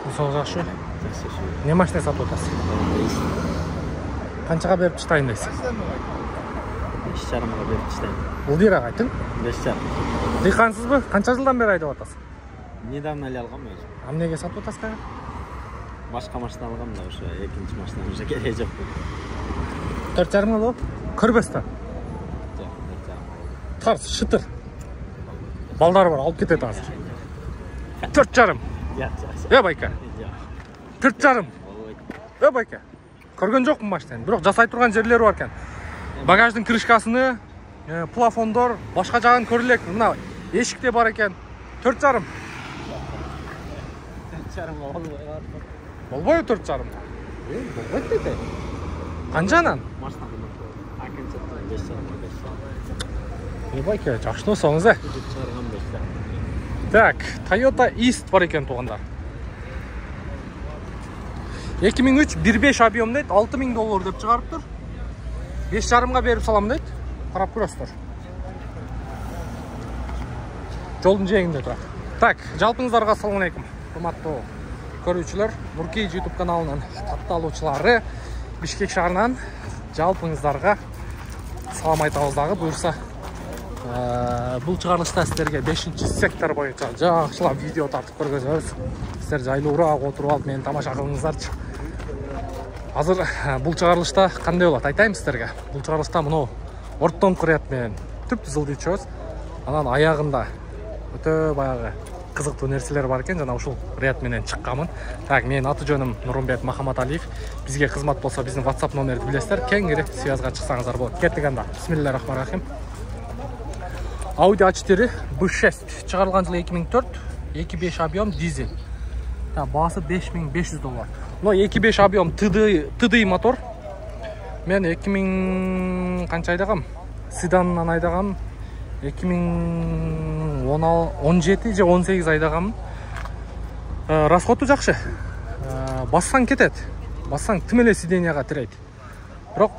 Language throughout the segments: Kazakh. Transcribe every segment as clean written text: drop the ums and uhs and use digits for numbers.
Мысал жақшы. Не машина сатып отасыз? Қаншаға беріп çıtayын дейсіз? 5,5-ға беріп çıtayын. Ұлдирақ айтың? 5,5. Дыйқансыз ба? Қанша жылдан бері айдап отасыз? Недавно алғам өзім. Амнеге сатып отасыз қаға? Башқа машина алғам да, уже екінші машина уже керегі жоқ. 4,5 алып? Көрбесті? Жоқ, 4,5. Тарс, шытыр. Балдары бар, алып кетеді азыр. 4,5. Байка. 4,5. Байка. Көрген жоқпын машинаны. Бірақ жасай тұрған жерлері бар екен. Багаждың крышкасыны, плафондор, башқа жағын көрілек. Мына ешікте бар екен. 4,5. 4,5 Болбой 4,5. Болбойт дейді. Қаншанан? Машина акыншы 5,5. Байка, жақшын осыңыз, ә? Так, Toyota East бар екен туғандар. 2003 1.5 объем дейді, $6,000 деп шығарып тұр. 5,5-ға беріп салам дейді. Қарап көресіздер. Жолдың жеңінде тұр. Так, жалпыңыздарға ассалаумалейкум. Құрметті көрушілер, Нуркей YouTube каналының татты алушылары, Бишкек шаарынан жалпыңыздарға салам айтабыздағы бұйырса. Бұл шығарылышта сіздерге 5-ші сектор бойынша жақсылап видео тартып көргіземіз. Сіздер жайлырақ отырып алып мені тамаша қылыңыздаршы. Азыр бұл шығарылышта қандай болады айтайын сіздерге. Бұл шығарылышта мұны орттон құриятмен түп түзілді чөз. Анан аяғында өте баяғы қызықты нәрселер бар екен, жана ушул риятменен шыққамын. Так, мен аты жөнім Нурумбек Махаматалиев. Бізге қызмат болса біздің WhatsApp номерді білесіздер. Кеңгири связға шықсаңыздар болады. Кеттік анда. Бисмиллахиррахманиррахим. Audi A4 B6 çıkarılған жылы 2004, 2.5 объем дизель. Басы $5,500. Но 2.5 объем TDI мотор. Мен 2000 қанша айдағам? Седаннан айдағам. 2017 же 18 айдағам. Расходы жақшы. Бассаң кетеді. Бассаң тімеле сиденияға тірейді. Бірақ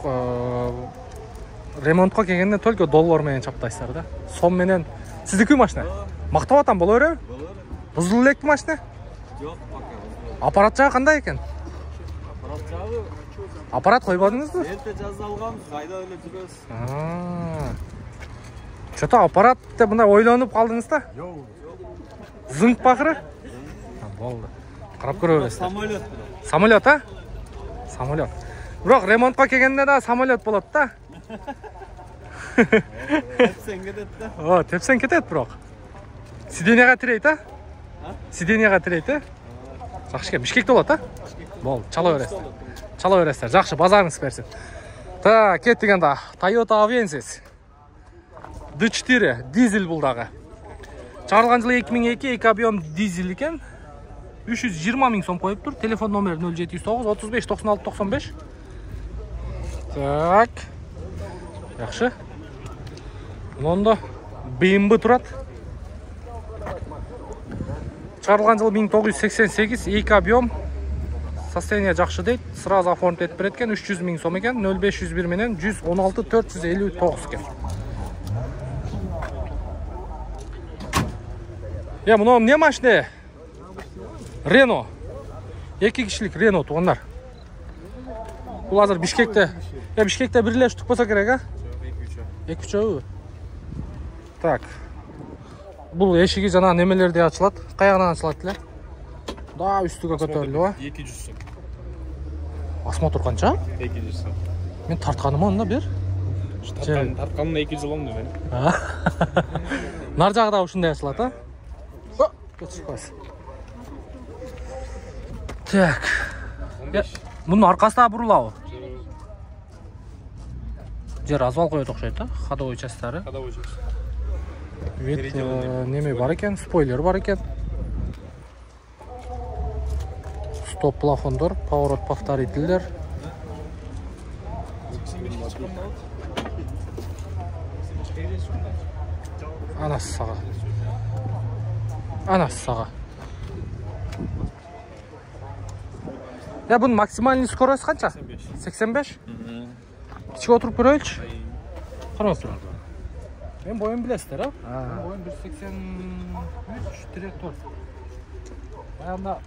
ремонтқа келгенде только доллар менен чаптайсыздар да. Сом менен сиздики машина. Мактап атам боло береби? Бузулуп элекпи машина? Жок, пока. Аппарат жагы кандай экен? Аппарат жагы. Аппарат койбодуңузбу? Эрте жазалган, кайда эле жүрөбүз. Чото аппарат деп мындай ойлонуп калдыңыз да? Жок. Зыңк бакыры? Болду. Карап көрө бересиз. Самолет. Самолет, а? Самолет. Бирок ремонтка келгенде да самолет болот да. Тепсең кетет да. Тепсең кетет бирок. Сиденияга тирейт, а? Сиденияга тирейт, а? Жакшы экен. Бишкекте болот, а? Болду, чала бересиздер. Чала бересиздер. Жакшы, базарыңыз берсин. Так, кеттик анда. Toyota Avensis. D4 дизель бул дагы. Чыгарылган жылы 2002, 2 объем дизель экен. 320 000 сом коюп тур. Телефон номери 0709 35 96 95. Так. Yaxşı. Onda BMW турат. Чыгарылган жылы 1988, 2 объем. Состояние жақшы дейт. Сразу оформить етіп береткен 300 000 сом екен. 0501 менен 116 459 екен. Мына не машина? Рено. 2 кишилик Рено туғандар. Бұл азыр Бишкекте. Бишкекте бір эле штук болса керек, а? 2-3. Так. Бұл эшиги жана немелерде ачылат. Каягынан ачылат эле? Да, үстүгө көтөрүлүп, а? 200 сом. Осмотр канча? 200 сом. Мен тартканым анда бер. Тартканына 200 алам да мен. Нар жагы да ушундай ачылат, а? Так. Мунун аркасы да бурулабы? Жер развал коет окшойт, а? Ходовой частьтары. Ходовой часть. Вет неме бар экен, спойлер бар экен. Стоп плафондор, поворот повторительдер. Анасы сага. Анасы сага. Bunun максимальный скорость қанша? 85? İçki oturup görөйүлчү. Карап тур. Мен бойым білесіздер, а? Мен бойым 183-4. Баяғында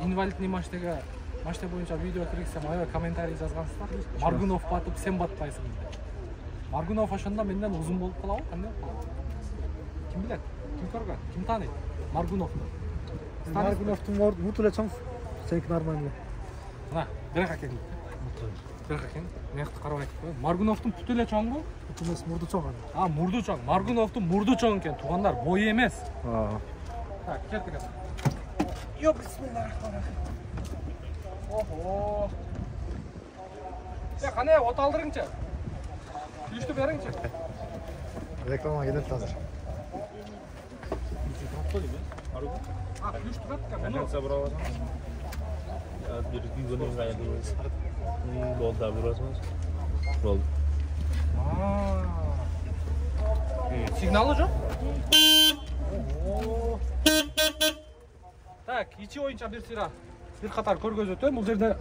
инвалидный машина бойынша видео кіргізсем, аяға комментарий жазғансыздар. Маргунов батып, сен батпайсың дейді. Маргунов ошонда менден ұзын болып қалау, қандай болып? Кім біледі? Кім көрген? Кім таниды? Маргуновты. Маргуновтың мұрты чоң, сенікі нормально. Мына, бір қакен. Бір қакен. Меқты қарап айтып қой. Маргуновтың пүті ле чоң бұл? Пүті емес, мұрды чоң. Мұрды чоң. Маргуновтың мұрды чоң екен, туғандар, бойы емес. Так, кеттік әсін. Йо, бисмиллахиррахманиррахим. Охо. Қане, от алдырыңчы. Күшті беріңчі. Реклама келеді қазір. Күшті бәтті Қанша бір аласың? Bir günün ayırdınız. Oldu abi burası. Oldu. Сигналы жоқ? Так, ичи ойынша бір сыра. Bir қатар көргөзөтөм. Бұл жерде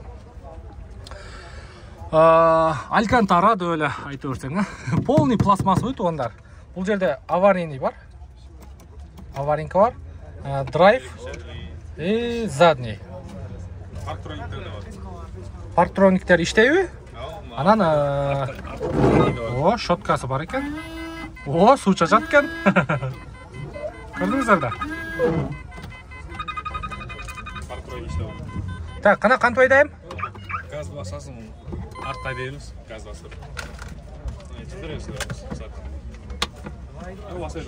Алькантара да өлі айты өрсең. Полный пластмассовый туғандар. Бұл жерде аварийный бар. Аваринка бар. Драйв и задний. Парктрониктер иштейби? Анан шоткасы бар екен. Суу чачат экен. Көрдүңүздөр да? Парктроник иштеп. Так, кана кантип айдайм? Газ басасың, артқа беріңіз, газ басып. Титіресіз. Басайыз.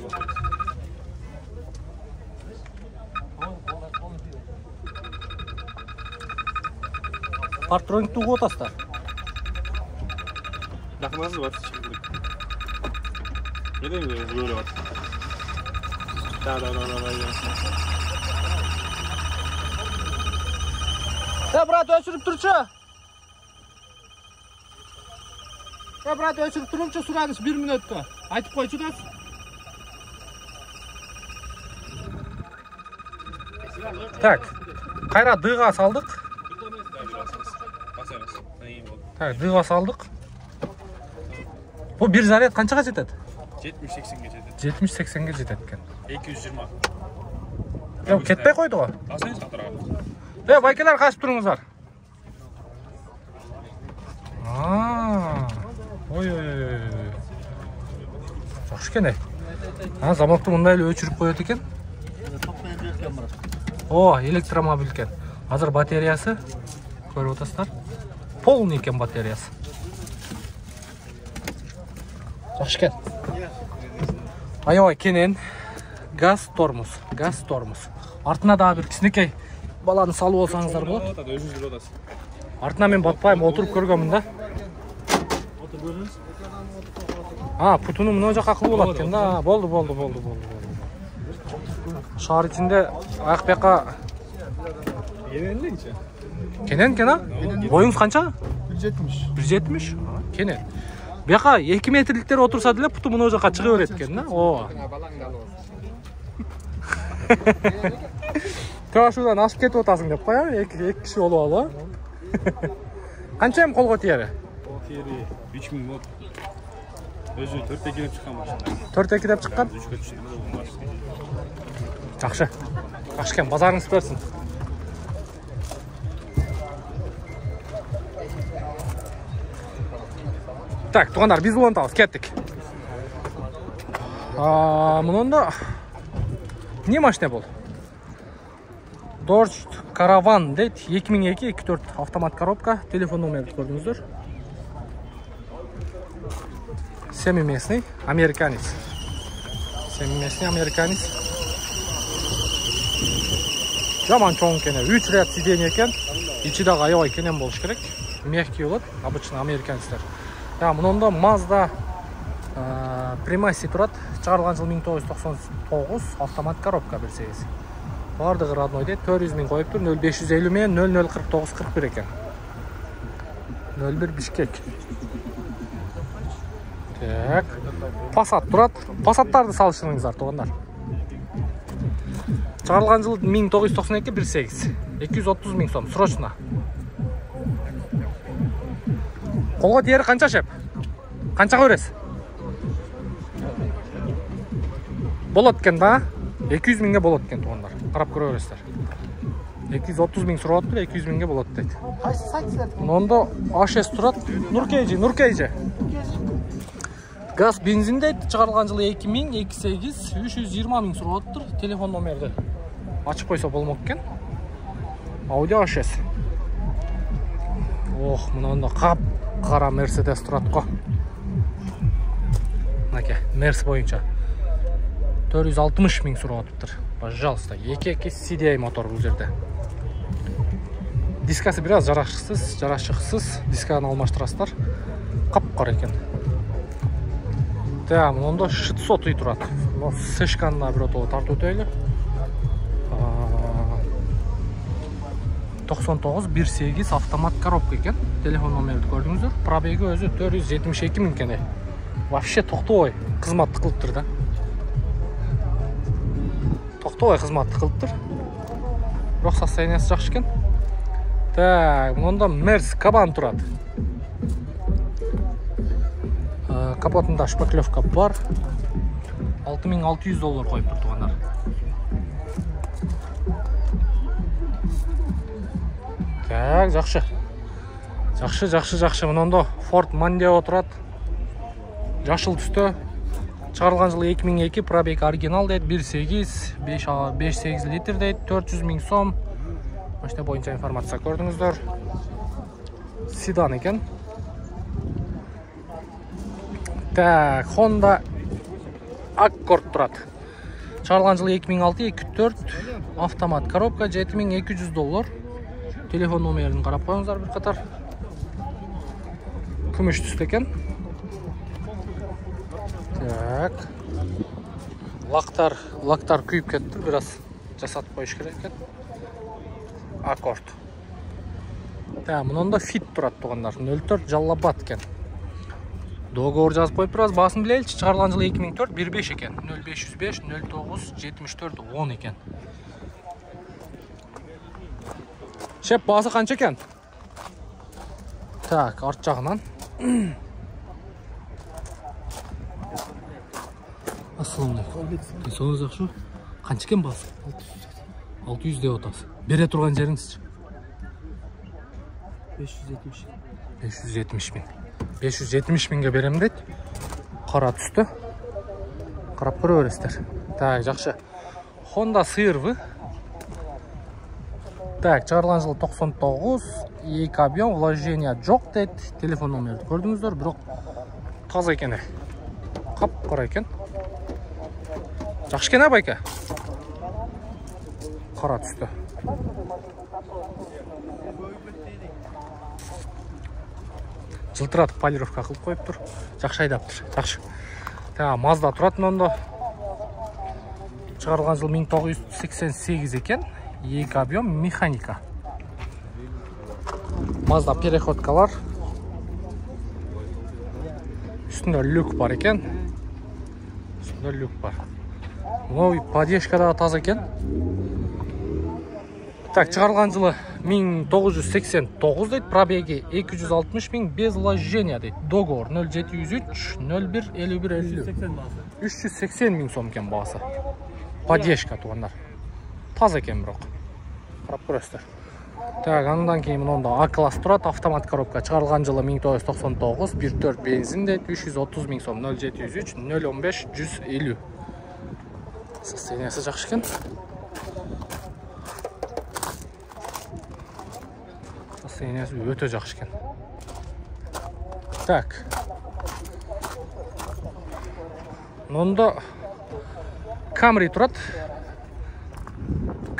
Парктроник туғып отасыздар. Жақынасыз бар, шекілдік. Неден өлі бар? Да. Брат, өшіріп тұршы. Брат, өшіріп тұрыңшы, сұрадыш 1 минутта. Айтып қойшы дәс. Так, қайра дыға салдық. Так, дыға салдық. Бұл бір заряд қаншаға жетеді? 70-80-ге жетеді. 70-80-ге жетеді екен. 220. Кетпей қойды ғой. Асайыз қатырады. Байкелер қашып тұрыңыздар. Ой. Жақшы екен, замокты мұндай өчіріп қояды екен. Электромобиль екен. Азыр батареясы көріп отырсыздар. Полный екен батареясы. Жақшы екен. Аябай кенен газ тормоз. Артына да бір кісінекей баланы салып олсаңыздар болады. Артына мен батпайым, отырып көргенмін да. Путуну мына жаққа қылып болады екен да. Болды. Шар içinde аяқ бияққа кенен кен, бойыңыз қанша? 170. Кенен. Бияққа 2 метрліктер отырса деле путу мына жаққа шыға береді екен да. Ташудан ашып кетіп отасың деп қоя, 2 кіші олу алу. Қанша ем қолға тиері? Қол тиері 3000 болды. Өзі 4-2 деп шыққан машина. 4-2 деп шыққан? Жақшы. Жақшы кен, базарыңыз берсін. Так, туғандар, біз ұлантауыз, кеттік. Мұнында не машина бұл? Dodge Caravan дейді, 2002-24 автомат коробка, телефон номерді көрдіңіздер. Семиместный, американец. Жаман чоң екен, 3 ряд сиденье екен, ичидағы аябай кенен болуш керек. Мягкий болады, обычно американецтер. Мұнында Mazda Primacy тұрады, шығарылған жыл 1999, автомат коробка білсеңіз. Бардығы родной дейді, 400 000 қойып тұр, 0550 мен 004941 екен. 01 Бишкек. Так, Passat тұрады. Passаттарды салышыңыздар, туғандар. Шығарылған жыл 1992 18. 230 000 сом, срочно. Қолға тиері қанша шеп? Қанша көресіз? болот экен да. 200 миңге болот экен туугандар. Карап көрө бересиздер. 230 миң сурап атыптыр, 200 миңге болот дейт. Кайсы сайт силердики? Мында HS турат. Нуркейжи. Газ бензин дейт, чыгарылган жылы 2008, 320 миң сурап атыптыр. Телефон номерди ачып койсо болмок экен. Audi HS. Ох, мында кап кара Mercedes турат го. Мынакей, Mercedes боюнча 460 миң сурап атыптыр. Пожалуйста, 2.2 CDI мотор бул жерде. Дискасы бир аз жарашыксыз, дисканы алмаштырасыздар. Кап-кара экен. Да, мында 600 үй турат. Но сешканына бир ото тартып өтөйлү. 9918 автомат коробка экен. Телефон номерди көрдүңүздөр. Пробеги өзү 472 миң экен. Вообще токтобой кызматты кылыптыр да. Токтобой кызматты кылыптыр. Бирок состояниясы жакшы экен. Так, мында Мерс Кабан турат. Капотунда шпаклевка бар. $6600 коюптур туугандар. Так, жакшы. Мында Ford Mondeo турат. Жашыл түстө. Чыгарылган жылы 2002, пробег оригинал дейт, 1.8 литр дейт, 400 миң сом. Ошто боюнча информация көрдүңүздөр. Седан экен. Так, Honda Accord турат. Чыгарылган жылы 2006, 2.4, автомат коробка, $7200. Телефон номерин карап коюңуздар бир катар. Күмүш түстө экен. Так. Лактар күйүп кетти, бир аз жасатып коюш керек экен. Accord. Так, мында Fit турат туугандар. 04 Жаллабад экен. Договор жазып коюп турабыз, баасын билеличи. Чыгарылган жылы 2004, 15 экен. 0505 09 74 10 экен. Шеп, баасы канча экен? Так, арт жагынан. Ассаламу алейкум. Денсаулыгыңыз жакшы? Канча экен баасы? 600 деп атасыз. Бере турган жериңизчи? 570 миң. 570 миңге берем дейт. Кара түстө. Карап көрө бересиздер. Так, жакшы. Honda CR-V. Так, чыгарылган жылы 99, 2 объем, вложение жок дейт. Телефон номерди көрдүңүздөр, бирок таза экен. Кап-кара экен. Жакшы экен, байка. Кара түстө. Жылтыратып полировка кылып коюптур. Жакшы айдаптыр. Жакшы. Та, Mazda турат мында. Чыгарылган жыл 1988 экен. 2 объем, механика. Mazda переходкалар. Үстүндө люк бар экен. Мына поддержка да таза экен. Так, чыгарылган жылы 1989 дейт, пробеги 260 миң, без вложения дейт. Договор 0703 01 51 50. 380 миң сом экен баасы. Поддержка туугандар. Таза экен бирок. Карап көрөсүздөр. Так, андан кийин мында А-класс турат, автомат коробка. Чыгарылган жылы 1999, 1.4 бензин дейт, 330 миң сом, 0703 015 150. Состояниясы жакшы экен. Состояниясы өтө жакшы экен. Так. Мында Camry турат.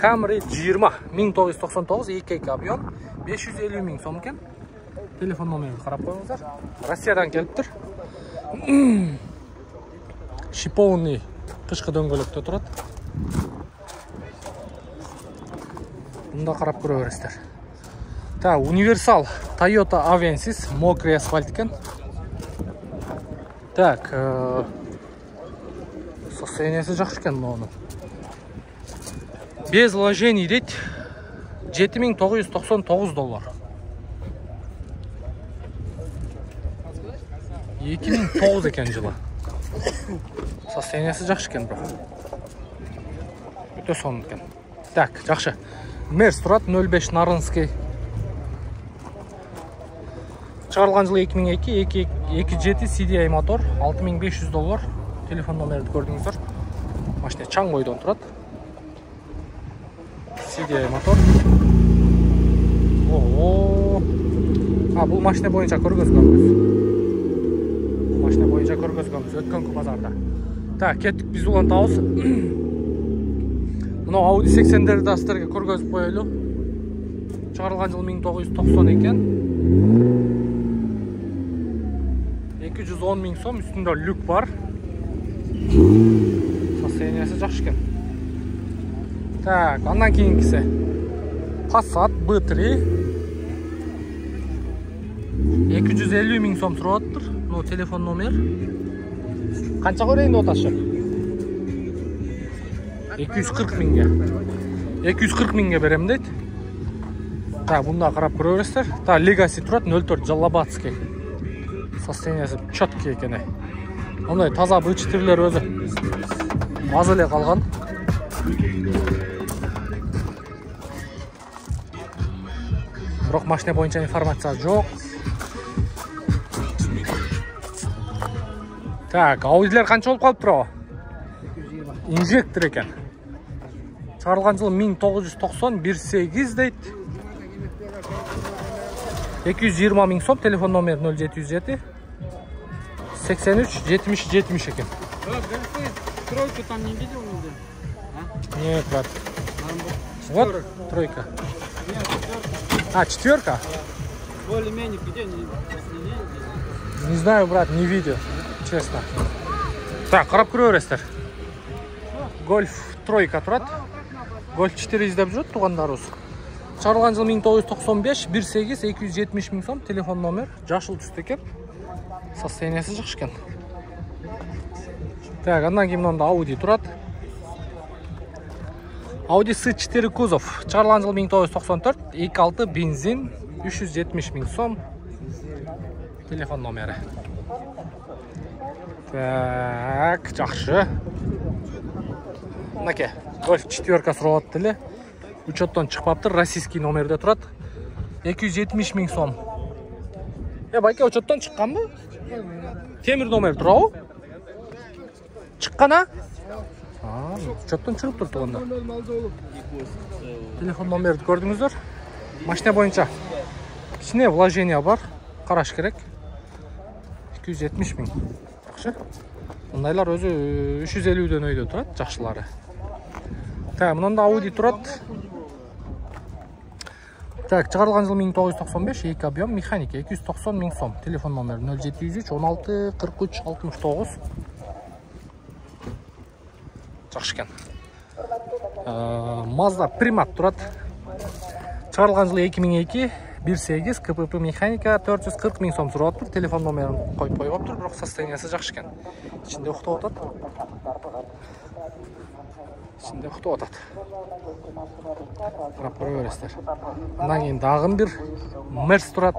Camry 20 1999, 2 объем, 550 миң сом экен. Телефон номерин карап коюңуздар. Россиядан келиптир. Шиповный кышкы дөңгөлөктө турат. Мында карап көрө бересиздер. Та, универсал Toyota Avensis, мокрый асфальт экен. Так, состояниясы жакшы экен мунун. Без вложений дейт, $7999. 2009 экен жылы. Состояниясы жакшы экен бирок. өтө сонун экен. Так, жакшы. Мерс турат 05 Нарынский. Чыгарылган жылы 2002, 2.7 CDI мотор, $6500. Телефон номерди көрдүңүздөр. Машина чаң бойдон турат. CDI мотор. Бул машина боюнча көргөзгөнбүз. Өткөнкү базарда. Так, кеттик биз улантабыз. Мына Audi 80-дерди да сиздерге көргөзүп коелу. Чыгарылган жыл 1990 экен. 210 миң сом, үстүндө люк бар. Состояниясы жакшы экен. Так, андан кийинкиси Passat B3. 250 миң сом сурап атыптыр. Ну, телефон номер. Канча көрейин деп аташы? 240 миңге. 240 миңге берем дейт. Так, бунда карап көрө бересиздер. Так, Legacy турат 04 Жаллабатский. Состояниясы чөткү экен. Мындай таза бычтырлар өзү. Аз эле калган. Бирок машина боюнча информация жок. Так, Audi'лер канча болуп калыптыр? 220. Инжектор экен. Чыгарылган жылы 1990, 1.8 дейт. 220 миң сом, телефон номер 0707 83 70 70 экен. Тройку там не видел нигде? Нет, брат. Вот тройка. А, четверка? Более-менее где? Не знаю, брат, не видел, честно. Так, карап көрө бересиздер. Гольф тройка турат. Гольф 4 издеп жүрөт туугандарыбыз. Чыгарылган жыл 1995, 1.8, 270 миң сом, телефон номер, жашыл түстө экен. Состояниясы жакшы экен. Так, андан кийин мында Audi турат. Audi S4 кузов. Чыгарылган жыл 1994, 2.6 бензин, 370 миң сом, телефон номери. Так, жакшы. Мынаке, Golf 4 сурап атты эле. Учеттон чыкпаптыр, российский номерде турат. 270 миң сом. Байке, учеттон чыкканбы? Темир номер турабы? Чыккан, а? Учеттон чыгып тур туганда. Телефон номерди көрдүңүздөр. Машина боюнча кичине вложение бар, караш керек. 270 миң. Жакшы. Мындайлар өзү 350дөн өйдө турат, жакшылары. Так, мында Audi турат. Так, чыгарылган жыл 1995, 2 объем, механика 290 миң сом. Телефон номер 0703 16 43 69. Жакшы экен. Mazda Primat турат. Чыгарылган жыл 2002, 1.8 КПП механика 440 миң сом сурап атыптыр. Телефон номерин коюп койгоптур, бирок состояниясы жакшы экен. Ичинде уктап атат. Карап көрө бересиздер. Андан кийин дагы бир Mercedes турат.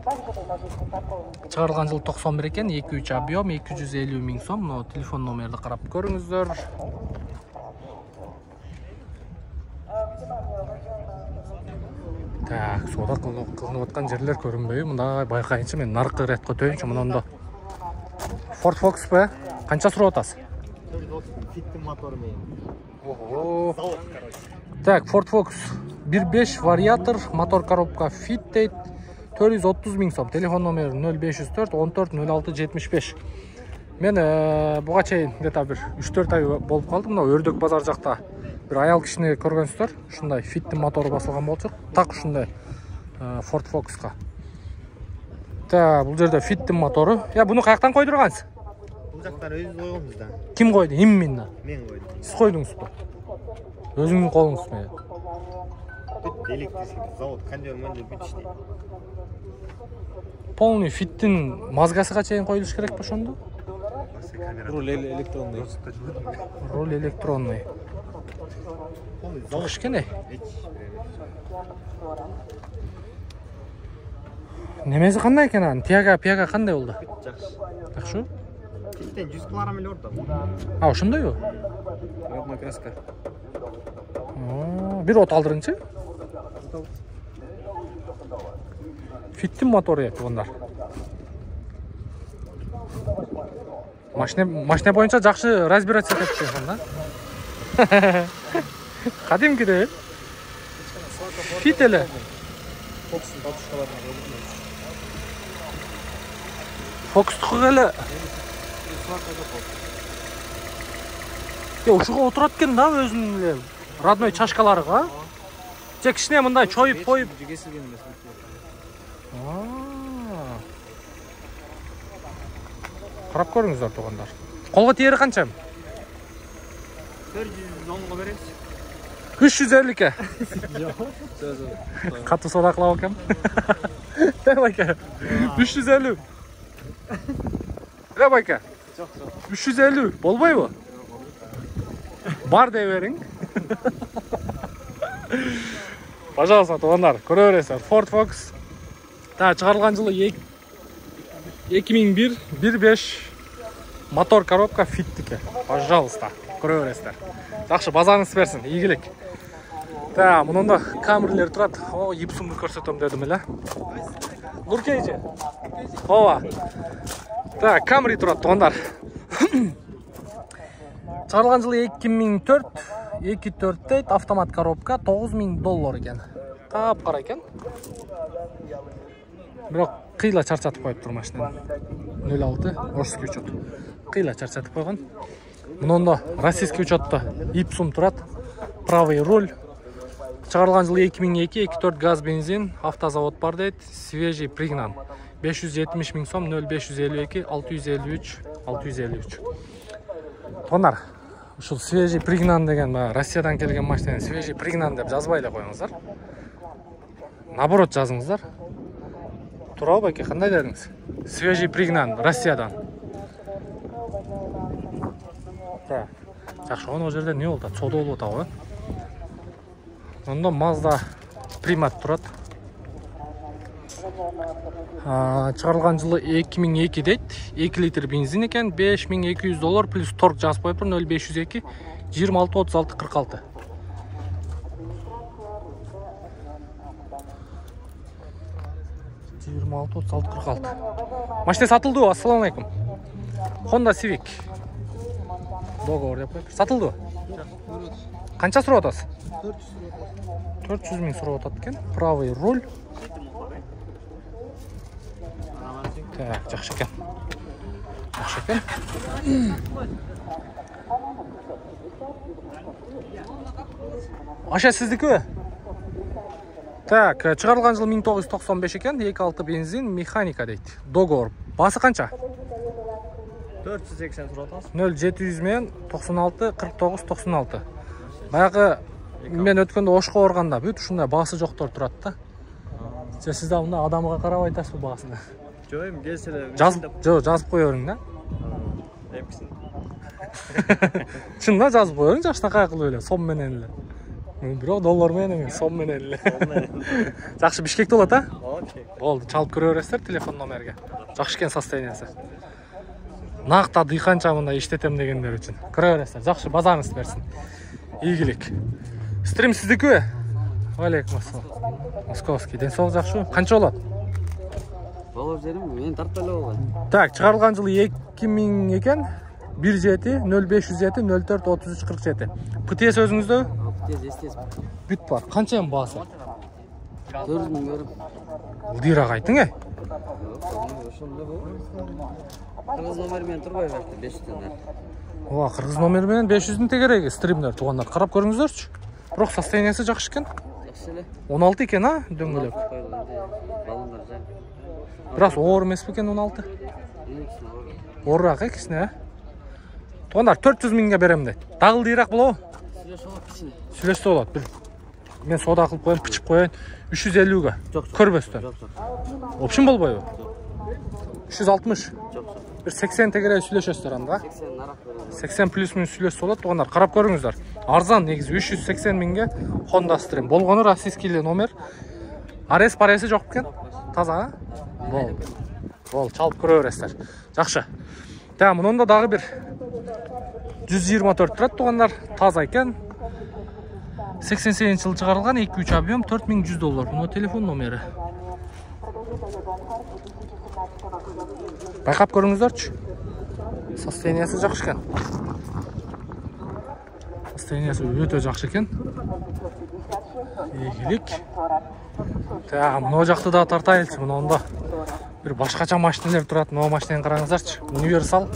Чыгарылган жыл 91 экен, 2.3 объем, 250 миң сом. Но телефон номерди карап көрүңүздөр. Так, соода кылынып аткан жерлер көрүнбөйбү? Мындай байкайынчы, мен наркы рет көтөйүнчү мынанда. Ford Focus бе? Канча сурап атасыз? 420 фиттин мотору менен. Ого. Так, Ford Focus 1.5 вариатор, мотор коробка fit дейт. 430 миң сом. Телефон номер 0504 14 06 75. Мен буга чейин где-то бир 3-4 ай болуп калдым. Мына Өрдөк базар жакта бир аял кишини көргөнсүздөр. Ушундай фиттин мотору басылган болчу. Так ушундай Ford Focus'ка. Та, бул жерде фиттин мотору. Буну каяктан койдургансыз? Бул жактар өзүбүз койгонбуз да. Ким койду? Именно. Мен койдум. Сиз койдуңузбу? Өзүңүздүн колуңуз менен. Электрический завод кондер менде бүт иштейт. Полный фиттин мазгасыга чейин коюлуш керек ошондо? Руль электронный. Руль электронный. Жакшы экен. Немеси кандай экен анын? Пияга кандай болду? Жакшы. Тиштен 100 килограмм эле орто. А, ошондойбу? Родной краска. Bir от алдырыңчы? Фиттин мотору эки bunlar. Машина боюнча жакшы разбираться этет экен да. Кадимкидей. Фит эле. Фокустук эле. Ушуга отурат экен да өзүнүн эле родной чашкаларга. Же кичине мындай чоюп коюп. Карап көрүңүздөр туугандар. Колго тиери канча? 410 беребиз. 350 ке. Катуу соода кылабы экем. Байка. 350. Байка. 350 болбойбу? Бар дей бериң. Пожалуйста, туугандар, көрө бересиздер. Ford Focus. Чыгарылган жылы 2001 1.5 мотор коробка фиттике. Пожалуйста, көрө бересиздер. Жакшы, базарыңыз берсин, ийгилик. Мунунда камерлер турат. Ипсумду көрсөтөм дедим эле. Нуркейжи. Ооба. Камри турат, туугандар. Чыгарылган жылы 2004 2.4 дейт, автомат коробка, $9000 экен. Кара экен. Бирок кыйла чарчатып коюптур машина. 06 орский учет. Кыйла чарчатып койгон. Мунунда российский учетто Ипсум турат. Правый руль. Чыгарылган жылы 2002 2.4 газ бензин, автозавод бар дейт. Свежий пригнан. 570 000 сом, 0552 653 653. Тонар. Ушул свежий пригнан деген Россиядан келген машина, свежий пригнан деп жазбай эле коюңуздар. Наоборот жазыңыздар. Туурабы байке, кандай дедиңиз? Свежий пригнан Россиядан. Жакшы, ол жерде не болду? Соода болуп атабы? Онда Mazda Primat турат. Чыгарылган жылы 2002 дейт. 2 литр бензин экен, $5200 плюс торг жазып коюптур 0502 26 36 46. Машина сатылды. Ассаламу алейкум. Honda Civic. Договор деп коюп. Сатылды. Канча сурап атасыз? 400 000 сурап атат экен. Правый руль. Жакшы экен. Жакшы экен. Аша сиздикиби? Чыгарылган жыл 1995 экен, 2.6 бензин, механика дейт. Договор. Басы канча? 480 сурап атасыз. 0700 менен 96 49 96. Баягы мен өткөндө Ошко барганда бүт ушундай басы жоктор турат да. Сиз да мына адамга карап айтасызбы басын? Жок, эми келселе. Жазып кое бериң да. Эмкисин. Чын да жазып кое бериң, жаштакай кылып эле, сом менен эле. Бирок доллар менен эмес, сом менен эле. Жакшы, Бишкекте болот, а? Болду, чалып көрө бересиздер телефон номерге. Жакшы экен состояниясы. Накта дыйканча мындай иштетем дегендер үчүн. Көрө бересиздер. Жакшы, базарыңыз берсин. Ийгилик. Стрим сиздикиби? Алейкум ассалам. Московский. Ден соолук жакшыбы? Канча болот? Болуп жерим, мен тартып эле болгон. Чыгарылган жылы 2000 экен. 17 0507 04 33 47. ПТС өзүңүздө? Естес. Бүт бар. Канча эми баасы? 400 000 берип. Ылдыйраак айтың, Ошондо бул. Кыргыз номер менен турбай берди 500-дөн. Ооба, кыргыз номер менен 500-дүн тегереги стримдер туугандар. Карап көрүңүздөрчү. Бирок состояниясы жакшы экен. Жакшы эле. 16 экен, а? Дөңгөлөк. Балындар жак. Бирок оор эмеспи экен 16? Оорураак кичине, а? Туугандар 400 000га берем дейт. Дагы ылдыйраак болобу? Сүйлөшсө болот. Мен соода кылып коеюн, пичип коеюн. 350га. Көрбөстөн. Опшун болбойбу? 360. Bir 80 тегере сүйлөшөсүздөр анда. 80 плюс мен сүйлөшсө болот. Туугандар, карап көрүңүздөр. Арзан негизи 380 000ге Honda Stream. Болгону российский номер. Арес пареси жок экен. Таза, а? Бол, чалып көрө бересиздер. Жакшы. Мунунда дагы бир 124 турат туугандар. Таза экен. 88-жылы чыгарылган 2-3 объем $4100. Мына телефон номери. Байкап көрүңүздөрчү. Состояниясы жакшы экен. Состояниясы өтө жакшы экен. Ийгилик. Та, мына жакты да тартайлычы. Мында бир башкача машиналар турат. Мына машинаны караңыздарчы. Универсал.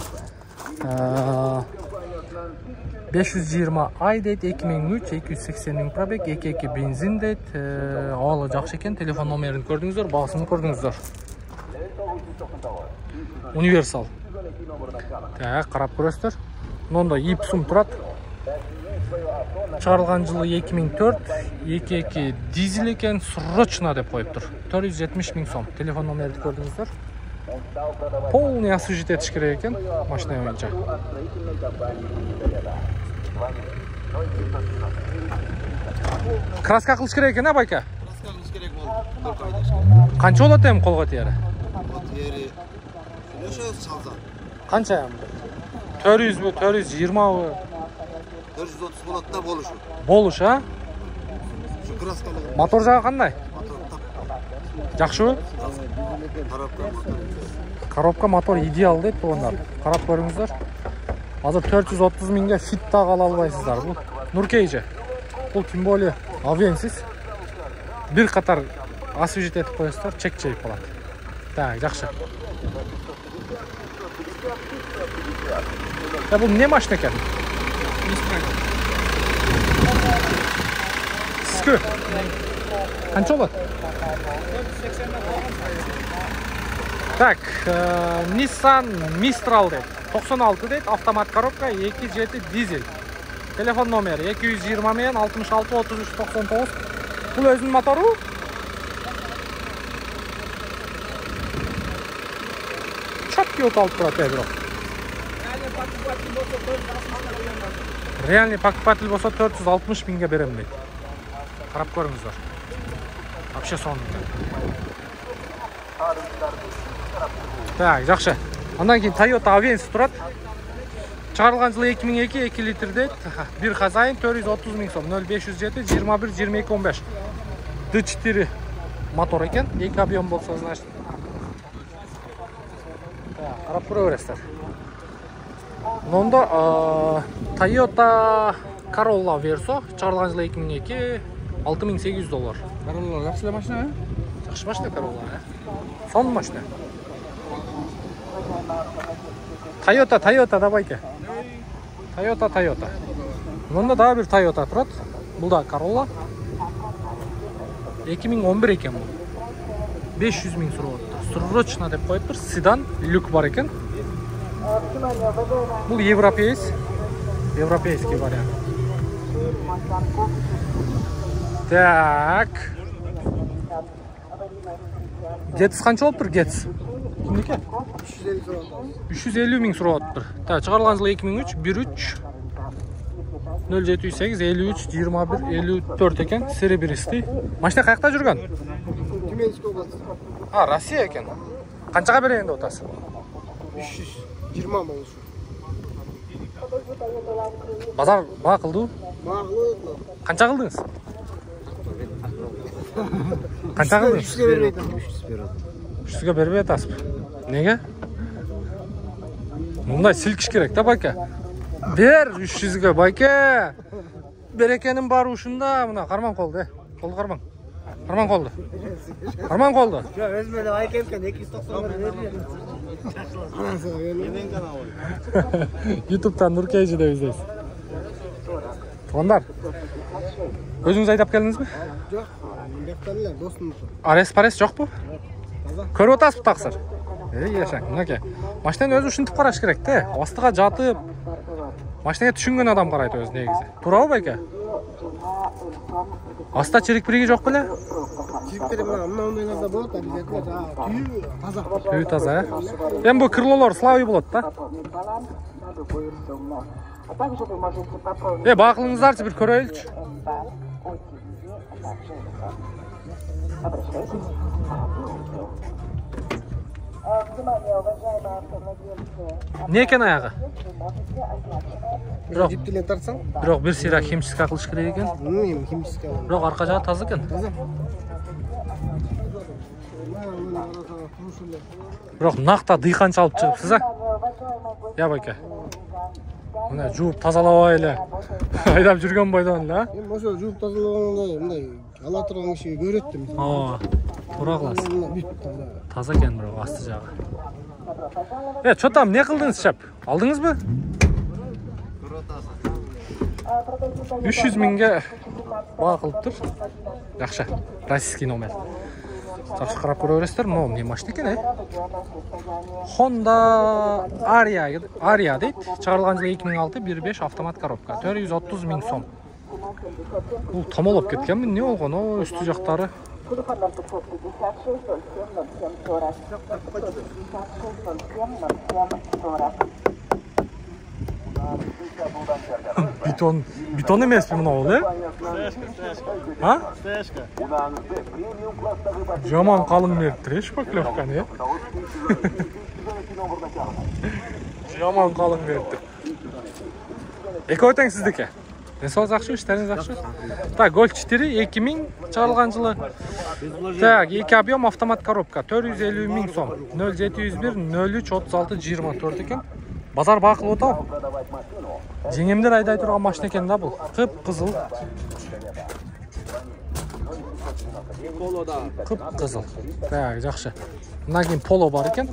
520i дейт, 2003, 280 миң пробег, 2.2 бензин дейт. Абалы жакшы экен. Телефон номерин көрдүңүздөр, баасын көрдүңүздөр. Универсал. Так, карап көрөсүздөр. Мында Ipsum турат. Чыгарылган жылы 2004, 2.2 дизель экен, срочно деп коюптур. 470 миң сом. Телефон номерин көрдүңүздөр. Полный освежить етіш керек екен машина бойынша. Краска қылыш керек екен, байка? Краска қылыш керек болды. Қанша болады ем қолға тиері? Тиері ошо салса. Қанша ем? 400 бі, 420 бі? 430 болады да болушу. Болуш, а? Şu kraskalı. Мотор жағы қандай? Мотор тап. Жақшы бі? Коробка мотор идеал дейт бұлар. Қарап көріңіздер. Азыр 430 миңге фит тағы ала албайсыздар. Бұл Нуркейже. Бұл тем более авенсіз. Bir қатар освежить етіп қойсыздар, чек жайып қалады. Так, жақсы. Бұл не машина екен? Сізкі? Қанша болады? Так, Nissan Mistral дейт. 96 дейт, автомат коробка, 2.7 дизель. Телефон номері 220 мен 66 33 99. Бұл өзінің мотору. Чатки оталып тұрады, бро. Реальный покупатель болса 460 миңге берем дейт. Қарап көріңіздер. Вообще сонын. Так, жақшы. Андан кейін Toyota Avensis тұрады. Чыгарылган жылы 2002, 2 литр дейт. Bir хозяин 430 миң сом. 0507 21 22 15. D4 мотор екен. 2 объем болса, значит. Қарап көре бересіздер. Мында Toyota Corolla Verso чыгарылган жылы 2002, $6800. Corolla жақсы машина, Жақсы машина Corolla, Сон машина. Toyota давайте. Toyota. Мында да bir Toyota тұрат. Бұл да Corolla. 2011 екен бұл. 500 миң сұрап. Срочно деп қойып тұр. Седан, люк бар екен. Бұл европейский вариант. Так. Getz қанша болып тұр, Getz? 350 миң сұрап тұр. Так, чыгарылган жылы 2003, 13 0708 53 21 54 екен, серебристый. Машина қаяқта жүрген? Тюменский область. Россия екен. Қаншаға берейін деп отырсың? 320 болушу. Базар баға қылды? Бағылы. Қанша қылдыңыз? Қанша қылдыңыз? 300-ге бербей атасыз. Неге? Мұндай сілкіш керек та, байке. Бер 300-ге, байке. Берекенің бар ушында, мұна қарман қолды. Қолды қарман. Қарман қолды. Қарман қолды. Өзмелі айкемкен 290 Ютубтан Нуркейжі деп іздейсіз. Туғандар, өзіңіз айдап келдіңіз бе? Жоқ, бектерлер, достым. Арес-парес жоқ бұ? Көріп отасыз бұ тақсыр? Ешең, мұнеке. Машинаны өзі үшінтіп қараш керек те. Астыға жатып, машинеге түшінген адам қарайды өзі негізі. Тура ғой байке? Аста черек біреге жоқ біле? Чиріктері мына ондайларда болады, обязательно түйі таза. Түйі таза, Енді бұл крылолар славы болады да? Бақылыңыздаршы бір көрелікші. Не екен аяғы? Бирок Жиптеле тартсаң? бирок бир сыйра химчистка кылыш керек экен. Эми химчистка. Бирок арка жагы таза экен. Бирок накта дыйканча алып чыгыпсыз, а? Я байке. Мына жууп тазалабай эле айдап жүргөн бойдон эле, а? Эми ошо жууп тазалаганда мындай ала турган киши көрөт да. Ооба. Туура кыласыз. Бүт таза. Таза экен бирок асты жагы. Чо там, не кылдыңыз шап? Алдыңызбы? 300 миңге баа кылыптыр. Жакшы. Российский номер. Жакшы карап көрө бересиздер. Мына эмне машина экен, Honda Aria дейт. Чыгарылган жылы 2006 1.5 автомат коробка. 430 миң сом. Бул томолоп кеткенби? Не болгон? О, үстү жактары. Бетон эмеспи мына бул, А? Жаман калың бериптир, шпаклевканы, Жаман калың бериптир. Экөө тең сиздики. Денсаулык жакшы, иштериңиз жакшы. Так, Golf 4 2000 чыгарылган жылы. Так, 2 объем автомат коробка 450 миң сом. 0701 03 36 24 экен. Базар баа кылып атам. Жеңемдер айдай турган машина экен да бул. Кып-кызыл. Кып-кызыл. Так, жакшы. Мына кийин Polo бар экен.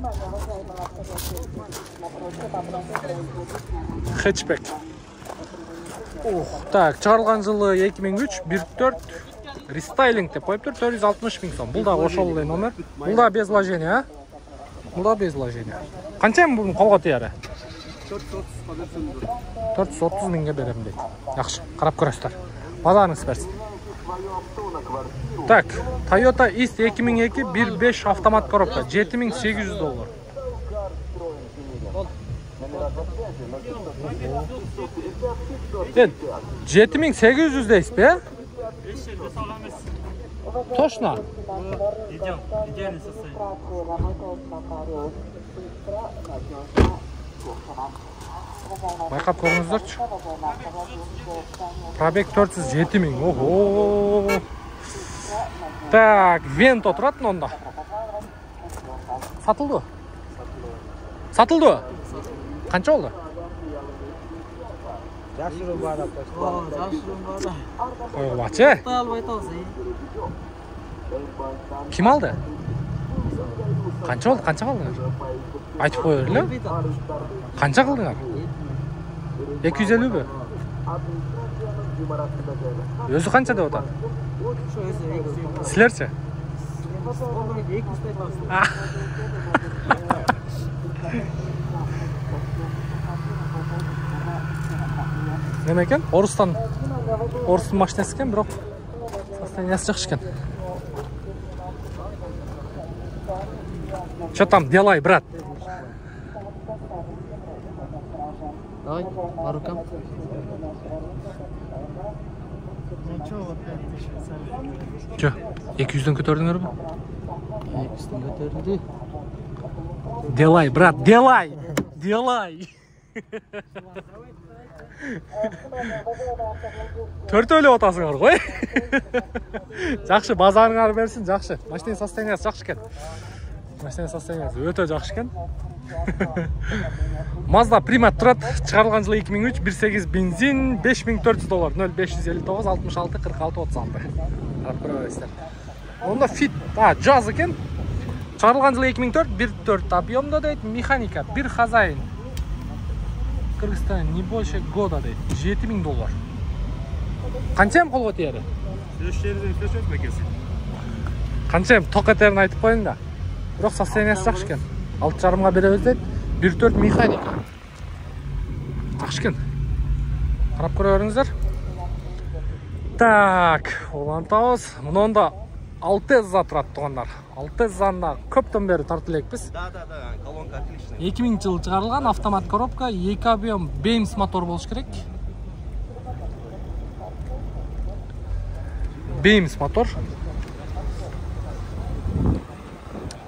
Хэтчбек. Так, чыгарылган жылы 2003 1.4 рестайлинг деп коюптур, 460 миң сом. Бул да ошол эле номер. Бул да без вложения, а? Бул да без вложения. Канча бунун колго тияри? 430 миңге берем дейт. Жакшы, карап көрөсүздөр. Базарыңыз берсин. Так, Toyota East 2002 1.5 автомат коробка $7800. 7800 дейсизби, а? Точно? Идеальный состояние. Байкап көрүңүздөрчү. Пробег 407 миң. Ого. Так, Vento турат онда. Сатылды? Сатылды? Канча болду? Жакшыруу баада кошту. Койгулачы. Албай атабыз. Ким алды? Канча болду? Канча калдыңар? Айтып кое берле. Канча кылдыңар? 250 бі? Өзі қанша деп отады? Сілерші? Неме екен? Орыстың машинасы екен, бірақ состояниясы жақсы екен. Что там, делай, брат? Давай, по рукам. Че, 200'ден көтердіңер бі? 200'ден көтерілді. Делай, брат, делай! Делай! Төртөлі отасыңар ғой. Жақшы, базарыңар берсін, жақшы. Машиненің состояниясы жақшы екен. Машиненің состояниясы өте жақшы екен. Mazda Prima тұрат, шығарылған жылы 2003, 1.8 бензин, $5400, 0559 66 46 36. Қарап көре бересіздер. Онда Fit, Jazz екен. Шығарылған жылы 2004, 1.4 объемда дейді, механика, бір хозяин. Кыргызстан не больше года дейді, $7000. Қаншайым қолға тиері? Қаншайым тоқ етерін айтып қойын да. Бірақ состояниясы жақсы екен. 6,5-ға береміз дейді, 1.4 механика. Жақсы екен. Қарап көре беріңіздер. Так, олантауыз. Мұнда Алтеза тұрады тұғандар. Алтезаны көптен бері тартылекпіз. Да, колонка отличная. 2000 жыл шығарылған автомат коробка, 2 объем Беймс мотор болуш керек. Беймс мотор.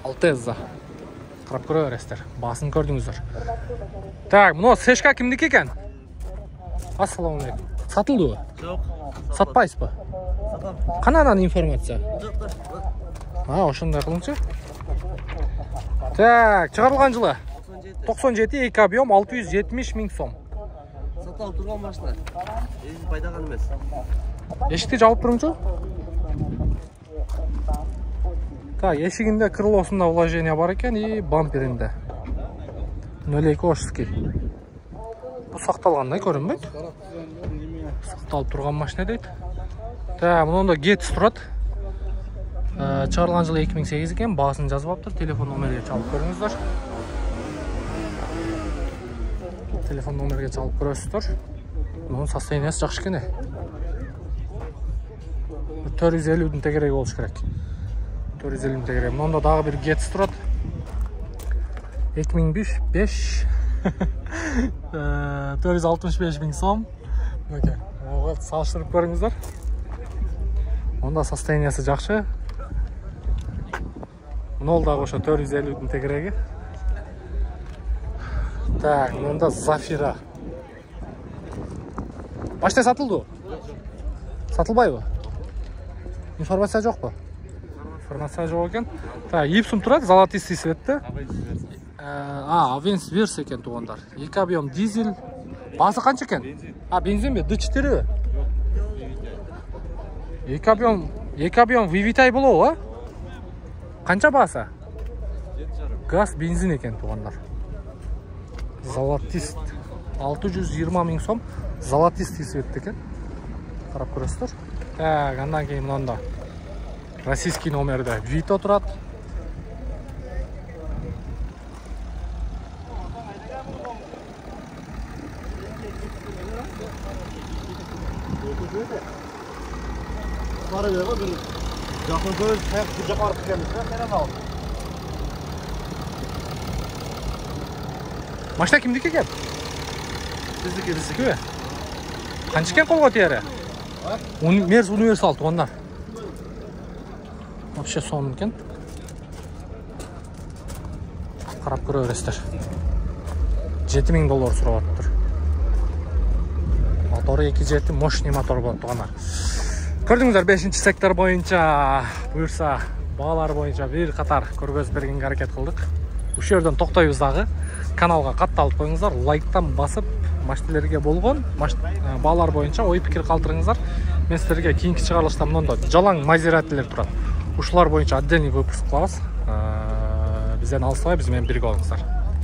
Алтеза. Қарап көре бересіздер. Басын көрдіңіздер. Так, мына сешка кімдікі екен? Ассалаумағалейкум. Сатылды ғой? Жоқ. Сатпайсыз ба? Сатам. Қананан информация? Жоқ. Ошондай қылыңызшы. Так, шығарылған жылы 97, екі объем 670 000 сом. Саталып тұрған машина. Пайдаған емес. Ешікті жауып тұрыңызшы? Так, ешігінде крылосында вложение бар екен и бамперінде. 02 Ошский. Бұл сақталғандай көрінбейді. Сақталып тұрған машина дейді. Так, мұнда Гетс тұрады. Шығарылған жылы 2008 екен, бағасын жазып аптыр. Телефон номерге чалып көріңіздер. Телефон номерге чалып көресіздер. Мұның состояниесі жақсы екен. 450-дің тегерегі болуш керек. 450-дің тегерегі. Мұнда дағы бір Гетс тұрады. 2005 465 000 сом. Оған салыштырып көріңіздер. Онда состояниесі жақсы. Мұнол дағы оша 450-дің тегерегі. Так, мұнда Зафира. Баштай сатылды? Сатылбай ба? Информация жоқ па? Информация жоқ екен. Так, Ипсум тұрады, золотистый светті. Авенс верс екен туғандар. 2 объем дизель. Басы қанша екен? Бензин бе? D4 бе? 2 объем Вивитай болу, а? Қанша басы? Газ, бензин екен туғандар. Золотист. 620 000 сом. Золотистый светті екен. Қарап көресіздер. Так, андан кейін мұнда российский номерді Вито тұрады. Бары бері бір жақын көз, бір жақарып келеміз. Сенен ал. Машина кімдікі екен? Біздікі бе? Қанша екен қолға тиері? Мерз универсал туғандар. Вообще соның екен. Қарап көре бересіздер. $7000 сұрап тұр. Моторы 2.7 мощный мотор болады туғандар. Көрдіңіздер 5-ші сектор бойынша бұйырса бағалар бойынша бір қатар көргөз бергенге әрекет қылдық. Үш жерден тоқтайбыз дағы. Каналға қатталып қойыңыздар, лайктан басып машинелерге болған бағалар бойынша ой пікір қалдырыңыздар. Мен сіздерге кейінгі шығарылышта мұнда жалаң Мазераттилер тұрады. Ушылар бойынша отдельный выпуск қылабыз. Бізден алыстамай бізбен бірге болыңыздар.